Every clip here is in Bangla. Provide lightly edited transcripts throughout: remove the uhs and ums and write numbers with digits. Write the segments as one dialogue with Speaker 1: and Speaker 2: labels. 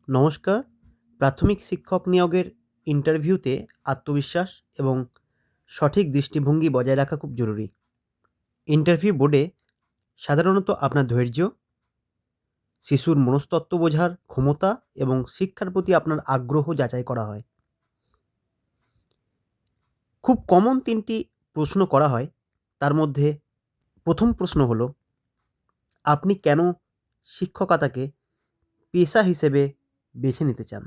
Speaker 1: নমস্কার। প্রাথমিক শিক্ষক নিয়োগের ইন্টারভিউতে আত্মবিশ্বাস এবং সঠিক দৃষ্টিভঙ্গি বজায় রাখা খুব জরুরি। ইন্টারভিউ বোর্ডে সাধারণত আপনার ধৈর্য, শিশুর মনস্তত্ত্ব বোঝার ক্ষমতা এবং শিক্ষার প্রতি আপনার আগ্রহ যাচাই করা হয়। খুব কমন ৩টি প্রশ্ন করা হয়। তার মধ্যে ১ম প্রশ্ন হলো, আপনি কেন শিক্ষকতাকে পেশা হিসেবে বেছে নিতে চান?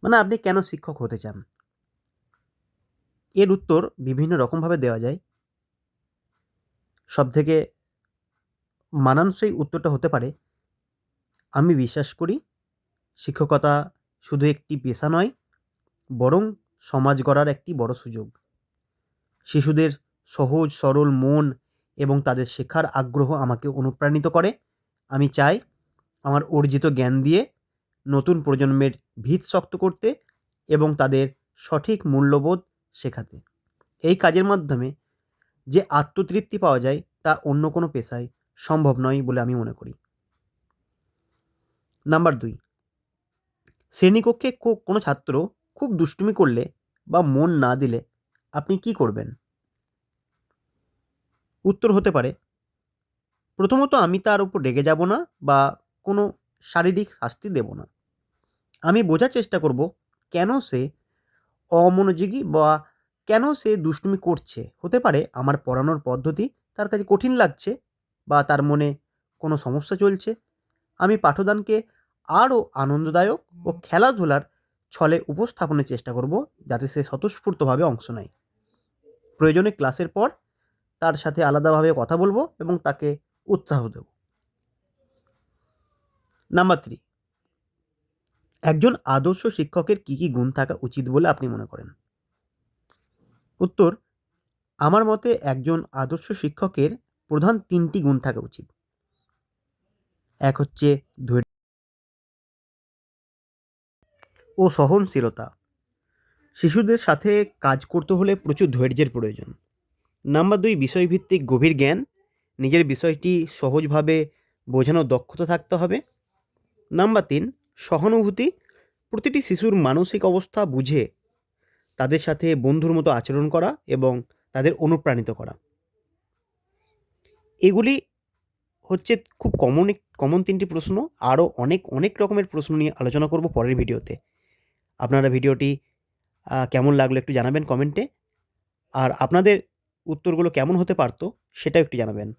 Speaker 1: মানে আপনি কেন শিক্ষক হতে চান? এর উত্তর বিভিন্ন রকমভাবে দেওয়া যায়। সবথেকে মানানসই উত্তরটা হতে পারে, আমি বিশ্বাস করি শিক্ষকতা শুধু একটি পেশা নয়, বরং সমাজ গড়ার একটি বড় সুযোগ। শিশুদের সহজ সরল মন এবং তাদের শেখার আগ্রহ আমাকে অনুপ্রাণিত করে। আমি চাই আমার অর্জিত জ্ঞান দিয়ে নতুন প্রজন্মের ভিত শক্ত করতে এবং তাদের সঠিক মূল্যবোধ শেখাতে। এই কাজের মাধ্যমে যে আত্মতৃপ্তি পাওয়া যায় তা অন্য কোনো পেশায় সম্ভব নয় বলে আমি মনে করি। নাম্বার ২, শ্রেণীকক্ষে কোনো ছাত্র খুব দুষ্টুমি করলে বা মন না দিলে আপনি কি করবেন? উত্তর হতে পারে, প্রথমত আমি তার উপর রেগে যাব না বা কোনো শারীরিক শাস্তি দেব না। আমি বোঝার চেষ্টা করব কেন সে অমনোযোগী বা কেন সে দুষ্টুমি করছে। হতে পারে আমার পড়ানোর পদ্ধতি তার কাছে কঠিন লাগছে বা তার মনে কোনো সমস্যা চলছে। আমি পাঠদানকে আরও আনন্দদায়ক ও খেলাধুলার ছলে উপস্থাপনের চেষ্টা করব, যাতে সে স্বতঃস্ফূর্তভাবে অংশ নেয়। প্রয়োজনে ক্লাসের পর তার সাথে আলাদাভাবে কথা বলব এবং তাকে উৎসাহ দেব। নাম্বার ৩, একজন আদর্শ শিক্ষকের কী, কী গুণ থাকা উচিত বলে আপনি মনে করেন? উত্তর, আমার মতে একজন আদর্শ শিক্ষকের প্রধান ৩টি গুণ থাকা উচিত। এক হচ্ছে ধৈর্য ও সহনশীলতা। শিশুদের সাথে কাজ করতে হলে প্রচুর ধৈর্যের প্রয়োজন। নাম্বার ২, বিষয়ভিত্তিক গভীর জ্ঞান। নিজের বিষয়টি সহজভাবে বোঝানোর দক্ষতা থাকতে হবে। নাম্বার ৩, সহানুভূতি। প্রতিটি শিশুর মানসিক অবস্থা বুঝে তাদের সাথে বন্ধুর মতো আচরণ করা এবং তাদের অনুপ্রাণিত করা। এগুলি হচ্ছে খুব কমন ৩টি প্রশ্ন। আরও অনেক রকমের প্রশ্ন নিয়ে আলোচনা করব পরের ভিডিওতে। আপনারা ভিডিওটি কেমন লাগলো একটু জানাবেন কমেন্টে। আর আপনাদের উত্তরগুলো কেমন হতে পারত সেটাও একটু জানাবেন।